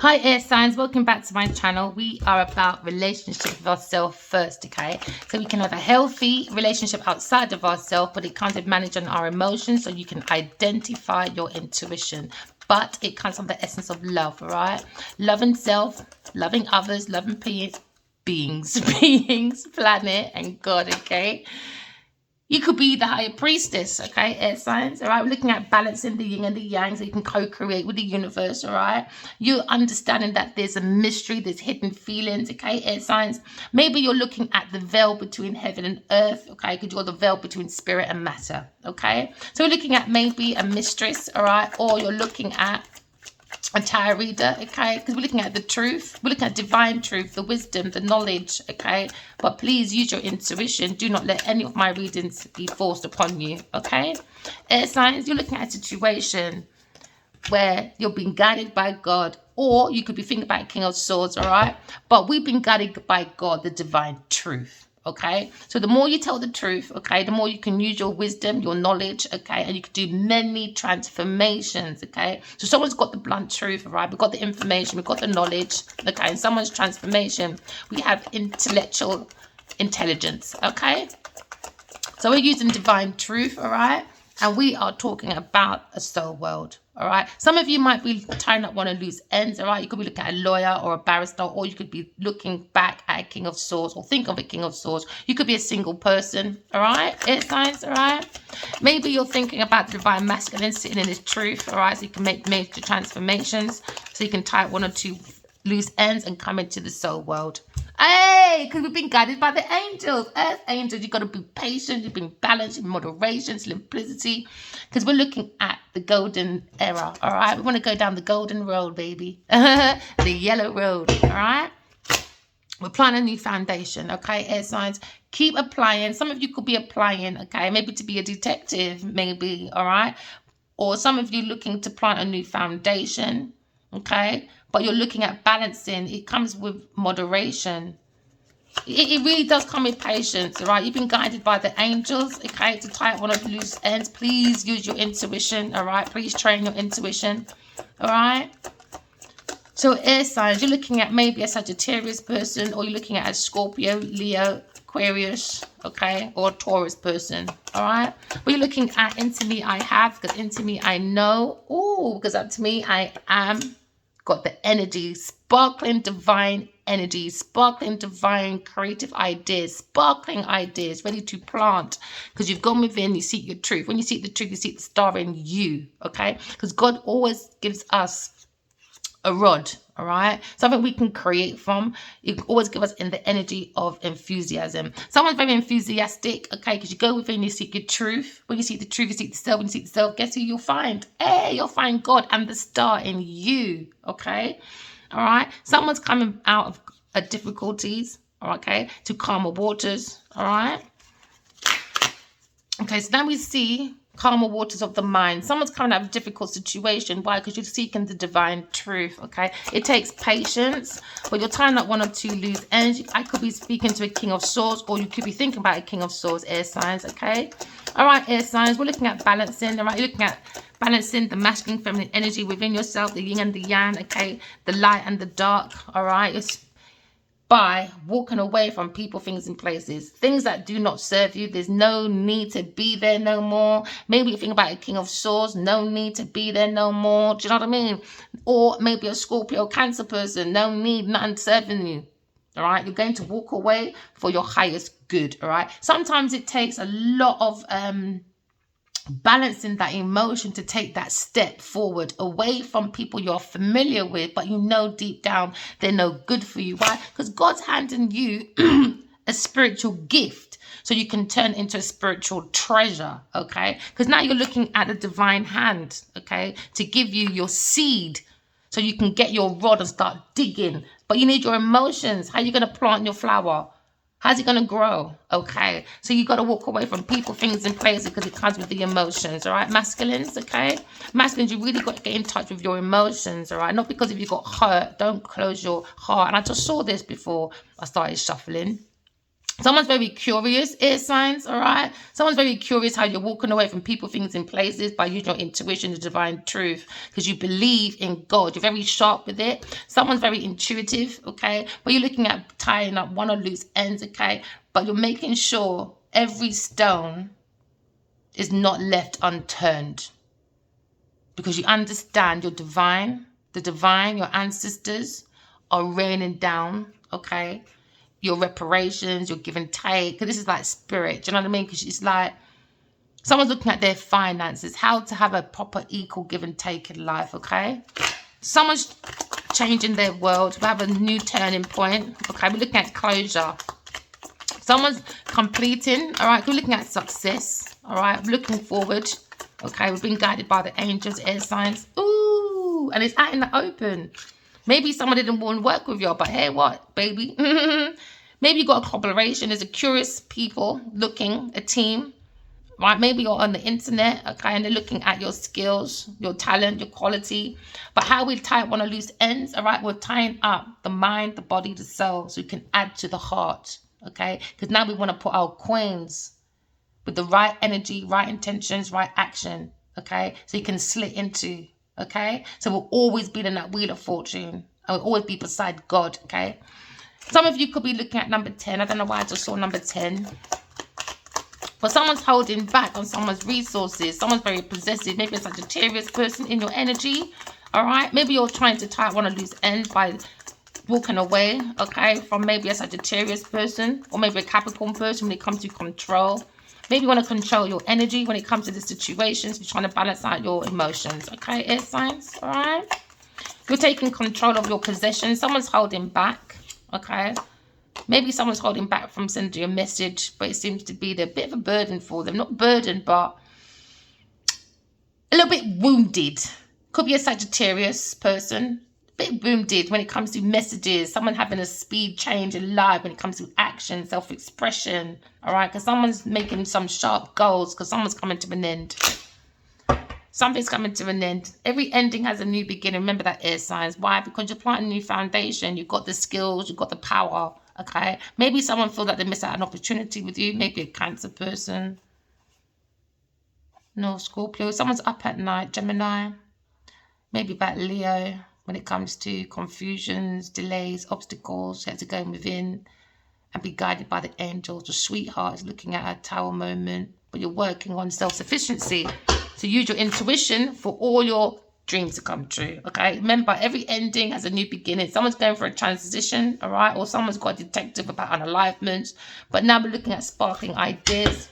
Hi air signs, welcome back to my channel. We are about relationship with ourselves first, okay? So we can have a healthy relationship outside of ourselves, but it comes with managing our emotions so you can identify your intuition. But it comes from the essence of love, all right? Loving self, loving others, loving beings, planet, and God, okay? You could be the higher priestess, okay, air signs, all right? We're looking at balancing the yin and the yang so you can co-create with the universe, all right? You're understanding that there's a mystery, there's hidden feelings, okay, air signs. Maybe you're looking at the veil between heaven and earth, okay, because you're the veil between spirit and matter, okay? So we're looking at maybe a mistress, all right, or you're looking at a tarot reader, okay, because we're looking at the truth, we're looking at divine truth, the wisdom, the knowledge, okay, but please use your intuition. Do not let any of my readings be forced upon you, okay? Air signs, you're looking at a situation where you're being guided by God, or you could be thinking about King of Swords, all right, but we've been guided by God, the divine truth. Okay, so the more you tell the truth, okay, the more you can use your wisdom, your knowledge, okay, and you can do many transformations, okay. So someone's got the blunt truth, all right, we've got the information, we've got the knowledge, okay, and someone's transformation, we have intellectual intelligence, okay. So we're using divine truth, all right, and we are talking about a soul world. All right. Some of you might be tying up one of loose ends. All right. You could be looking at a lawyer or a barrister, or you could be looking back at a King of Swords, or think of a King of Swords. You could be a single person. All right. Air signs. All right. Maybe you're thinking about the divine masculine sitting in his truth. All right. So you can make major transformations. So you can tie one or two loose ends and come into the soul world. Hey, because we've been guided by the angels, earth angels. You've got to be patient, you've been balanced in moderation, simplicity, because we're looking at the golden era, all right? We want to go down the golden road, baby. The yellow road, all right? We're planning a new foundation, okay, air signs? Keep applying. Some of you could be applying, okay, maybe to be a detective, maybe, all right? Or some of you looking to plant a new foundation, okay? But you're looking at balancing. It comes with moderation. It really does come with patience, all right? You've been guided by the angels, okay, to tie up one of the loose ends. Please use your intuition, all right? Please train your intuition, all right? So air signs, you're looking at maybe a Sagittarius person, or you're looking at a Scorpio, Leo, Aquarius, okay, or a Taurus person, all right? But you're looking at into me I have, because into me I know. Oh, because up to me I am. Got the energy, sparkling divine energy, sparkling divine creative ideas, sparkling ideas ready to plant, because you've gone within, you seek your truth. When you seek the truth, you seek the star in you, okay? Because God always gives us a rod, all right, something we can create from. You can always give us in the energy of enthusiasm. Someone's very enthusiastic, okay, because you go within, you seek your truth. When you seek the truth, you seek the self. When you seek the self, guess who you'll find? Hey, you'll find God and the star in you, okay, all right. Someone's coming out of difficulties, okay, to calmer waters, all right. Okay, so now we see calmer waters of the mind. Someone's coming out of a difficult situation. Why? Because you're seeking the divine truth, okay? It takes patience, but you're tying up one or two loose ends. I could be speaking to a King of Swords, or you could be thinking about a King of Swords, air signs, okay? All right, air signs, we're looking at balancing, all right? You're looking at balancing the masculine, feminine energy within yourself, the yin and the yang, okay? The light and the dark, all right? It's by walking away from people, things, and places, things that do not serve you. There's no need to be there no more. Maybe you think about a King of Swords, no need to be there no more. Do you know what I mean? Or maybe a Scorpio, Cancer person, no need, nothing serving you. All right, you're going to walk away for your highest good. All right, sometimes it takes a lot of balancing that emotion to take that step forward away from people you're familiar with, but you know deep down they're no good for you. Why? Because God's handing you a spiritual gift so you can turn into a spiritual treasure, okay? Because now you're looking at a divine hand, okay, to give you your seed so you can get your rod and start digging. But you need your emotions. How are you going to plant your flower? How's it going to grow? Okay. So you got to walk away from people, things, and places, because it comes with the emotions. All right. Masculines. Okay. Masculines, you really got to get in touch with your emotions. All right. Not because if you got hurt, don't close your heart. And I just saw this before I started shuffling. Someone's very curious, air signs, all right? Someone's very curious how you're walking away from people, things, and places by using your intuition, the divine truth, because you believe in God. You're very sharp with it. Someone's very intuitive, okay? But you're looking at tying up one or loose ends, okay? But you're making sure every stone is not left unturned, because you understand your divine, the divine, your ancestors are raining down, okay? Your reparations, your give and take. Because this is like spirit. Do you know what I mean? Because it's like someone's looking at their finances, how to have a proper equal give and take in life, okay? Someone's changing their world. We have a new turning point, okay? We're looking at closure. Someone's completing, all right? We're looking at success, all right? We're looking forward, okay? We've been guided by the angels, air signs. Ooh, and it's out in the open. Maybe someone didn't want to work with you, but hey, what, baby? Maybe you got a collaboration. There's a curious people looking, a team, right? Maybe you're on the internet, okay, and they're looking at your skills, your talent, your quality. But how we tie one of loose ends, all right? We're tying up the mind, the body, the soul, so we can add to the heart, okay? Because now we want to put our coins with the right energy, right intentions, right action, okay? So you can slit into, okay? So we'll always be in that wheel of fortune. And we'll always be beside God, okay? Some of you could be looking at number 10. I don't know why I just saw number 10. But someone's holding back on someone's resources. Someone's very possessive. Maybe a Sagittarius person in your energy, all right? Maybe you're trying to tie one of loose ends by walking away, okay, from maybe a Sagittarius person or maybe a Capricorn person when it comes to control. Maybe you want to control your energy when it comes to the situations. You're trying to balance out your emotions, okay, air signs, all right? You're taking control of your possessions. Someone's holding back, okay? Maybe someone's holding back from sending you a message, but it seems to be a bit of a burden for them. Not burden, but a little bit wounded. Could be a Sagittarius person. A bit wounded when it comes to messages. Someone having a speed change in life when it comes to action, self-expression. All right? Because someone's making some sharp goals because someone's coming to an end. Something's coming to an end. Every ending has a new beginning. Remember that, air signs. Why? Because you're planting a new foundation. You've got the skills. You've got the power. Okay? Maybe someone feels like they miss out an opportunity with you. Maybe a Cancer person. No, Scorpio. Someone's up at night. Gemini. Maybe about Leo. When it comes to confusions, delays, obstacles, you have to go within and be guided by the angels. The sweetheart is looking at a tower moment, but you're working on self-sufficiency. So use your intuition for all your dreams to come true, okay? Remember, every ending has a new beginning. Someone's going for a transition, all right? Or someone's got a detective about unalignments. But now we're looking at sparkling ideas.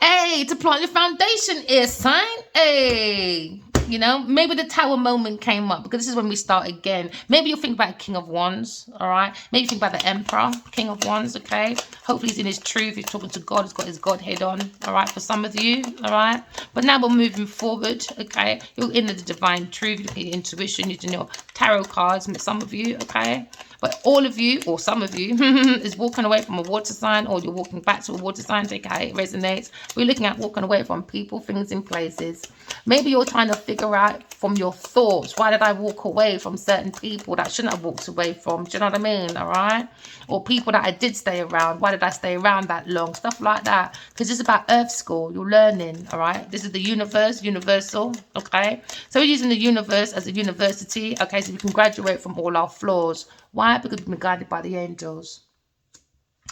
Hey, to plant your foundation, air sign. Hey. You know, maybe the tower moment came up because this is when we start again. Maybe you'll think about King of Wands, all right? Maybe think about the Emperor, King of Wands, okay? Hopefully he's in his truth. He's talking to God. He's got his Godhead on, all right, for some of you, all right? But now we're moving forward, okay? You're in the divine truth. You're looking at your intuition, using your tarot cards, some of you, okay? But all of you, or some of you, is walking away from a water sign, or you're walking back to a water sign. Take it how it resonates. We're looking at walking away from people, things, and places. Maybe you're trying to figure out from your thoughts, why did I walk away from certain people that I shouldn't have walked away from? Do you know what I mean? All right? Or people that I did stay around. Why did I stay around that long? Stuff like that. Because it's about Earth School. You're learning, all right? This is the universe, universal, okay? So we're using the universe as a university, okay? So we can graduate from all our flaws. Why? Because we've been guided by the angels.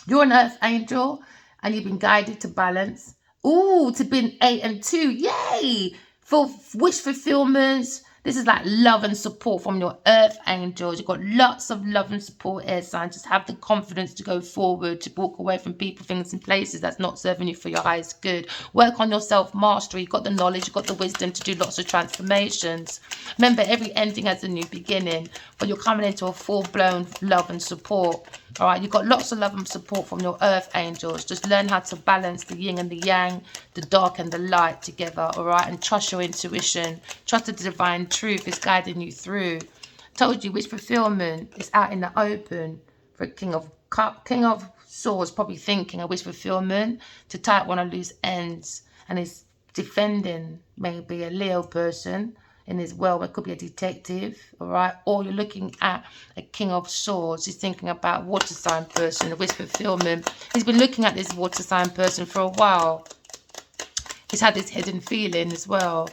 You're an earth angel and you've been guided to balance. Ooh, to bin 8 and 2. Yay! For wish fulfillments. This is like love and support from your earth angels. You've got lots of love and support, air signs. Just have the confidence to go forward, to walk away from people, things, and places that's not serving you for your highest good. Work on your self-mastery. You've got the knowledge, you've got the wisdom to do lots of transformations. Remember, every ending has a new beginning, but you're coming into a full-blown love and support. All right, you've got lots of love and support from your earth angels. Just learn how to balance the yin and the yang, the dark and the light together, all right? And trust your intuition. Trust the divine truth is guiding you through. Told you, wish fulfillment is out in the open for King of Swords, probably thinking a wish fulfillment to tie up one of loose ends, and is defending maybe a Leo person in his world. It could be a detective, all right? Or you're looking at a King of Swords. He's thinking about water sign person, a wish fulfillment. He's been looking at this water sign person for a while. He's had this hidden feeling as well.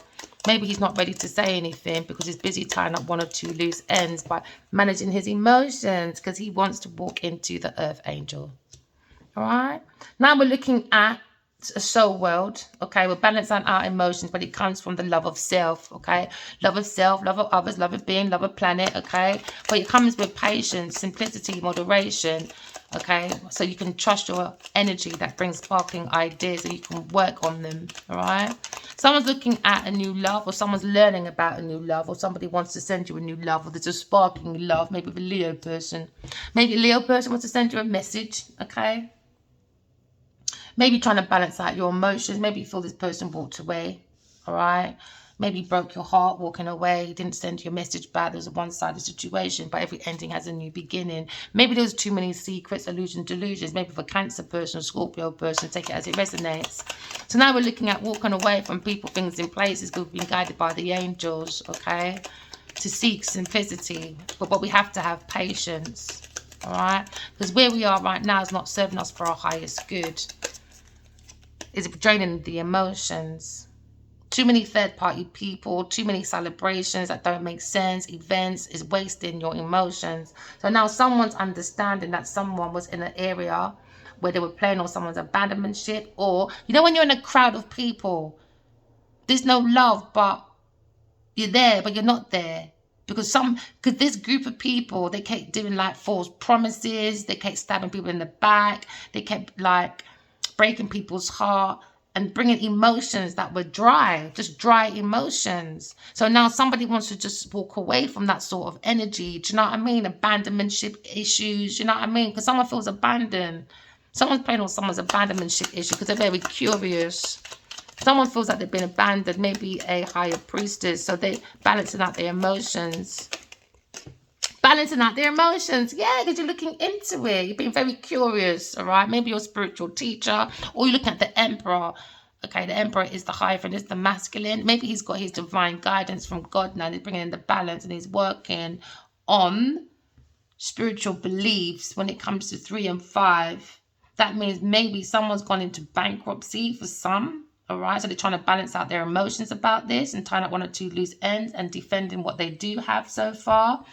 Maybe he's not ready to say anything because he's busy tying up one or two loose ends by managing his emotions, because he wants to walk into the Earth Angel. All right. Now we're looking at a soul world. Okay. We're balancing our emotions, but it comes from the love of self. Okay. Love of self, love of others, love of being, love of planet. Okay. But it comes with patience, simplicity, moderation. Okay. So you can trust your energy that brings sparkling ideas and you can work on them. All right. Someone's looking at a new love, or someone's learning about a new love, or somebody wants to send you a new love, or there's a sparkling love, maybe with a Leo person. Maybe a Leo person wants to send you a message. Okay. Maybe trying to balance out your emotions. Maybe you feel this person walked away. All right. Maybe broke your heart walking away. Didn't send you a message back. There's a one-sided situation, but every ending has a new beginning. Maybe there's too many secrets, illusions, delusions. Maybe for Cancer person, Scorpio person, take it as it resonates. So now we're looking at walking away from people, things, and places. We've been guided by the angels, okay, to seek simplicity. But we have to have patience, all right? Because where we are right now is not serving us for our highest good. It's draining the emotions. Too many third-party people, too many celebrations that don't make sense, events is wasting your emotions. So now someone's understanding that someone was in an area where they were playing on someone's abandonment ship, or, you know, when you're in a crowd of people, there's no love, but you're there, but you're not there. Because this group of people, they kept doing like false promises, they kept stabbing people in the back, they kept like breaking people's heart and bringing emotions that were dry, just dry emotions. So now somebody wants to just walk away from that sort of energy. Do you know what I mean? Abandonmentship issues, you know what I mean? Because someone feels abandoned. Someone's playing on someone's abandonmentship issue because they're very curious. Someone feels like they've been abandoned, maybe a higher priestess. So they're balancing out their emotions. Balancing out their emotions. Yeah, because you're looking into it. You're being very curious, all right? Maybe you're a spiritual teacher, or you're looking at the Emperor. Okay, the Emperor is the Hierophant, is the masculine. Maybe he's got his divine guidance from God now. He's bringing in the balance and he's working on spiritual beliefs when it comes to 3 and 5. That means maybe someone's gone into bankruptcy for some. All right, so they're trying to balance out their emotions about this and tying up one or two loose ends and defending what they do have so far.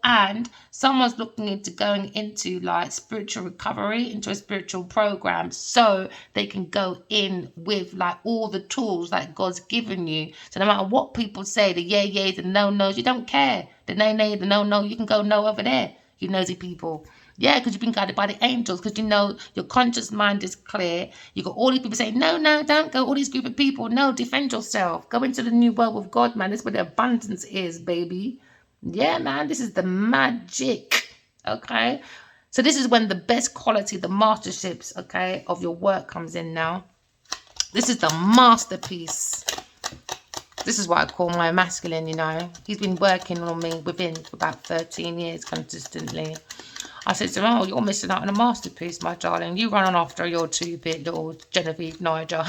And someone's looking into going into like spiritual recovery, into a spiritual program, so they can go in with like all the tools that God's given you. So no matter what people say, the yeah, the no-nos, you don't care. The nay, the no, you can go no over there, you nosy people. Yeah, because you've been guided by the angels, because you know your conscious mind is clear. You got all these people saying, no, don't go. All these group of people, no, defend yourself. Go into the new world with God, man. This is where the abundance is, baby. Yeah, man, this is the magic, okay? So this is when the best quality, the masterships, okay, of your work comes in now. This is the masterpiece. This is what I call my masculine, you know. He's been working on me within for about 13 years consistently. I said to him, oh, you're missing out on a masterpiece, my darling. You run on after your 2-bit little Genevieve Niger.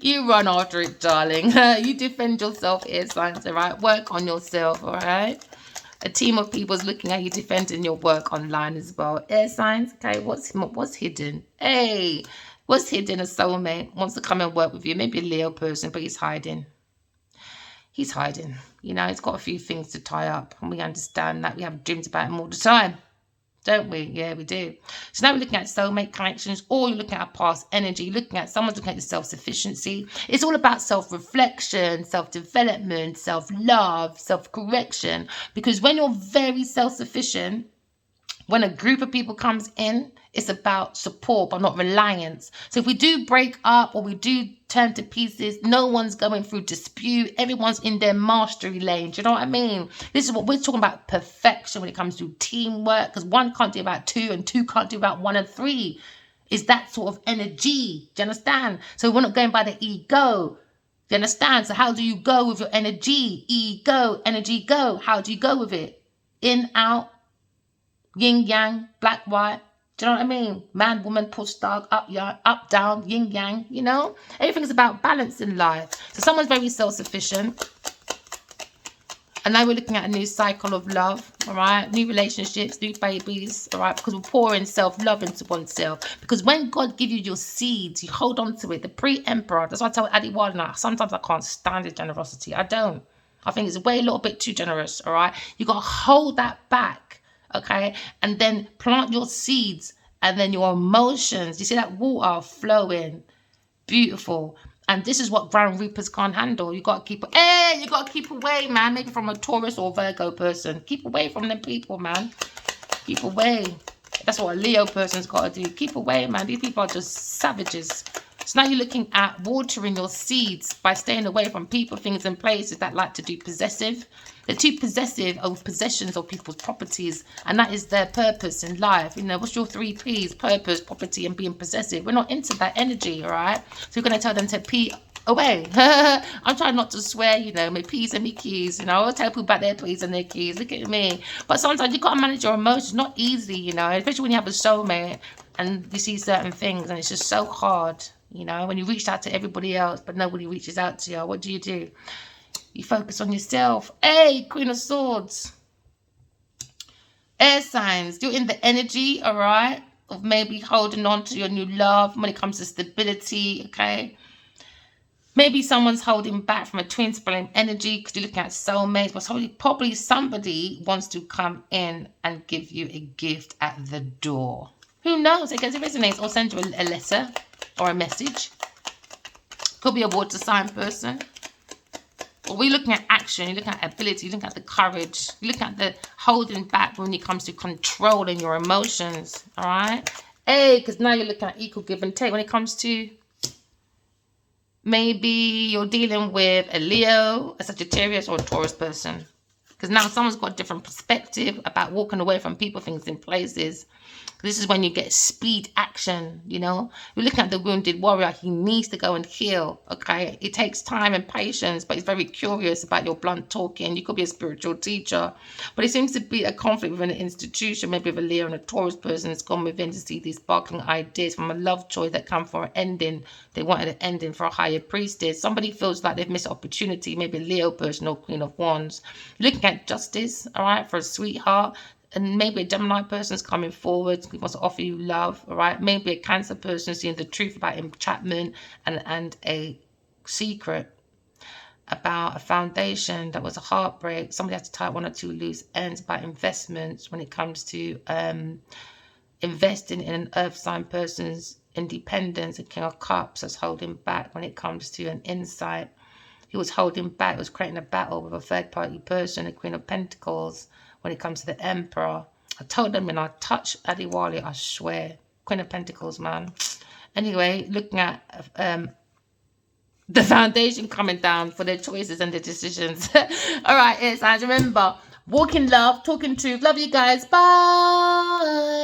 You run after it, darling. You defend yourself, Airsigns, all right? Work on yourself, all right? A team of people is looking at you defending your work online as well. Airsigns, okay, what's hidden? Hey, what's hidden? A soulmate wants to come and work with you. Maybe a Leo person, but he's hiding. He's hiding. You know, he's got a few things to tie up. And we understand that. We have dreams about him all the time. Don't we? Yeah, we do. So now we're looking at soulmate connections, or you're looking at past energy. You're looking at someone's looking at the self-sufficiency. It's all about self-reflection, self-development, self-love, self-correction. Because when you're very self-sufficient, when a group of people comes in, it's about support, but not reliance. So if we do break up or we do turn to pieces, no one's going through dispute. Everyone's in their mastery lane. Do you know what I mean? This is what we're talking about, perfection when it comes to teamwork, because 1 can't do about 2 and 2 can't do about 1 and 3. It's that sort of energy. Do you understand? So we're not going by the ego. Do you understand? So how do you go with your energy? Ego, energy, go. How do you go with it? In, out. Yin, yang, black, white, Do you know what I mean? Man, woman, push, dog, up, down, yin, yang, you know? Everything's about balance in life. So someone's very self-sufficient. And now we're looking at a new cycle of love, all right? New relationships, new babies, all right? Because we're pouring self-love into oneself. Because when God gives you your seeds, you hold on to it. The pre-emperor, that's why I tell Adiwala now, sometimes I can't stand his generosity. I don't. I think it's way a little bit too generous, all right? You got to hold that back, okay? And then plant your seeds and then your emotions. You see that water flowing. Beautiful. And this is what ground reapers can't handle. You got to keep away, man. Maybe from a Taurus or Virgo person. Keep away from them people, man. Keep away. That's what a Leo person's got to do. Keep away, man. These people are just savages. So now you're looking at watering your seeds by staying away from people, things, and places that like to do possessive. They're too possessive of possessions of people's properties, and that is their purpose in life. You know, what's your 3 P's? Purpose, property, and being possessive. We're not into that energy, all right? So we're going to tell them to pee away. I'm trying not to swear, you know, my P's and my Q's, you know. I'll tell people about their P's and their Q's. Look at me. But sometimes you got to manage your emotions. Not easy, you know, especially when you have a soulmate and you see certain things, and it's just so hard. You know, when you reach out to everybody else, but nobody reaches out to you, what do? You focus on yourself. Hey, Queen of Swords. Air signs. You're in the energy, all right, of maybe holding on to your new love when it comes to stability, okay? Maybe someone's holding back from a twin flame energy because you're looking at soulmates, but probably somebody wants to come in and give you a gift at the door. Who knows? Because it resonates, or send you a letter or a message. Could be a water sign person. But we're looking at action, you're looking at ability, you're looking at the courage, you're looking at the holding back when it comes to controlling your emotions, all right? Hey, because now you're looking at equal give and take when it comes to maybe you're dealing with a Leo, a Sagittarius, or a Taurus person. Because now someone's got a different perspective about walking away from people, things, and places. This is when you get speed action, you know. You're looking at the wounded warrior. He needs to go and heal, okay? It takes time and patience, but he's very curious about your blunt talking. You could be a spiritual teacher, but it seems to be a conflict within an institution. Maybe with a Leo and a Taurus person has gone within to see these sparkling ideas from a love choice that come for an ending. They wanted an ending for a higher priestess. Somebody feels like they've missed opportunity, maybe a Leo person or Queen of Wands. You're looking at justice, all right, for a sweetheart. And maybe a Gemini person's coming forward, wants to offer you love, all right? Maybe a Cancer person seeing the truth about entrapment and a secret about a foundation that was a heartbreak. Somebody has to tie 1 or 2 loose ends about investments when it comes to investing in an earth sign person's independence. A King of Cups that's holding back when it comes to an insight. He was holding back, was creating a battle with a third-party person, a Queen of Pentacles. When it comes to the Emperor, I told them when I touch Adiwali, I swear, Queen of Pentacles, man. Anyway, looking at the foundation coming down for their choices and their decisions. All right, it's remember, walk in love, talking truth. Love you guys. Bye.